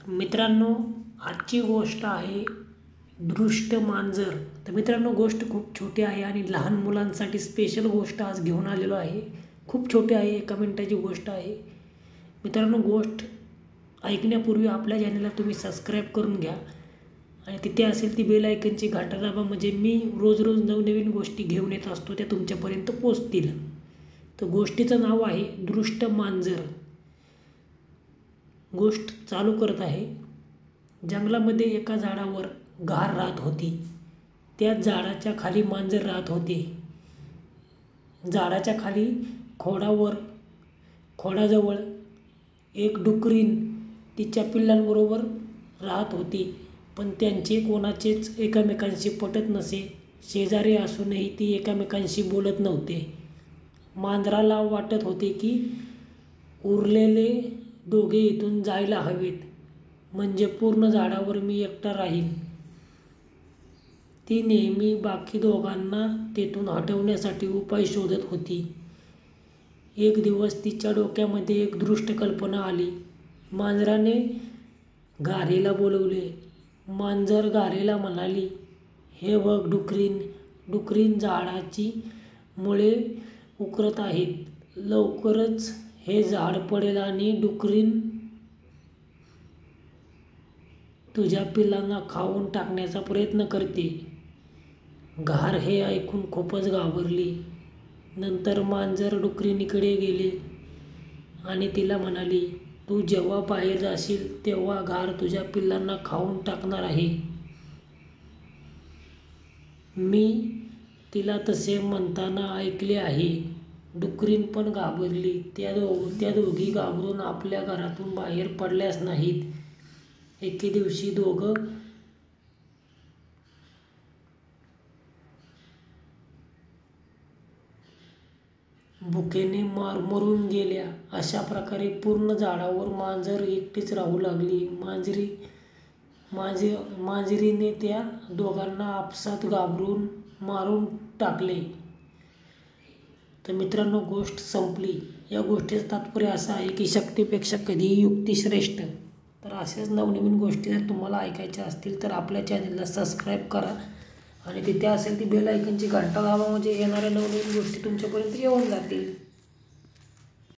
मित्रांनो, आजची गोष्ट आहे दृष्ट मांजर. तर मित्रांनो, गोष्ट खूप छोटी आहे आणि लहान मुलांसाठी स्पेशल गोष्ट आज घेऊन आलेलो आहे. खूप छोटी आहे, 1 मिनिटाची गोष्ट आहे. मित्रांनो, गोष्ट ऐकण्यापूर्वी आपल्या चॅनलला तुम्ही सबस्क्राईब करून घ्या आणि तिथे असेल ती बेल आयकनची घंटा दाबा, म्हणजे मी रोज नवनवीन गोष्टी घेऊन येत असतो त्या तुमच्यापर्यंत पोचतील. तर गोष्टीचं नाव आहे दृष्ट मांजर. गोष्ट चालू करत आहे. जंगलामध्ये एका झाडावर घार राहत होती. त्या झाडाच्या खाली मांजर राहत होते. झाडाच्या खाली खोडाजवळ एक डुकरीण तिच्या पिल्लांबरोबर राहत होती. पण त्यांचे कोणाचेच एकमेकांशी पटत नसे. शेजारी असूनही ती एकमेकांशी बोलत नव्हते. मांजराला वाटत होते की उरलेले दोघे इथून जायला हवेत, म्हणजे पूर्ण झाडावर मी एकटा राहीन. ती नेहमी बाकी दोघांना तेथून हटवण्यासाठी उपाय शोधत होती. एक दिवस तिच्या डोक्यामध्ये एक दृष्ट कल्पना आली. मांजराने घारीला बोलवले. मांजर घारीला म्हणाली, "हे बघ डुकरीण, डुकरीण झाडाची मुळे उकरत आहेत. लवकरच हे झाड पडेल आणि डुकरीण तुझ्या पिल्लांना खाऊन टाकण्याचा प्रयत्न करते." घार हे ऐकून खूपच घाबरली. नंतर मांजर डुकरीणीकडे गेली आणि तिला म्हणाली, "तू जेव्हा बाहेर जाशील तेव्हा घार तुझ्या पिल्लांना खाऊन टाकणार आहे." मी तिला तसे म्हणताना ऐकले आहे. डुकरीण पण घाबरली. त्या दोघी घाबरून आपल्या घरातून बाहेर पडल्याच नाहीत. एके दिवशी दोघं भुकेने मरून गेल्या. अशा प्रकारे पूर्ण झाडावर मांजर एकटीच राहू लागली. मांजरीने त्या दोघांना आपसात घाबरून मारून टाकले. तर मित्रांनो, गोष्ट संपली. या गोष्टीचं तात्पर्य असं आहे की शक्तीपेक्षा कधीही युक्ती श्रेष्ठ. तर अशाच नवनवीन गोष्टी जर तुम्हाला ऐकायच्या असतील तर आपल्या चॅनलला सबस्क्राईब करा आणि तिथे असेल ती बेल आयकनची घंटा दाबा, म्हणजे येणाऱ्या नवनवीन गोष्टी तुमच्यापर्यंत येऊन जातील.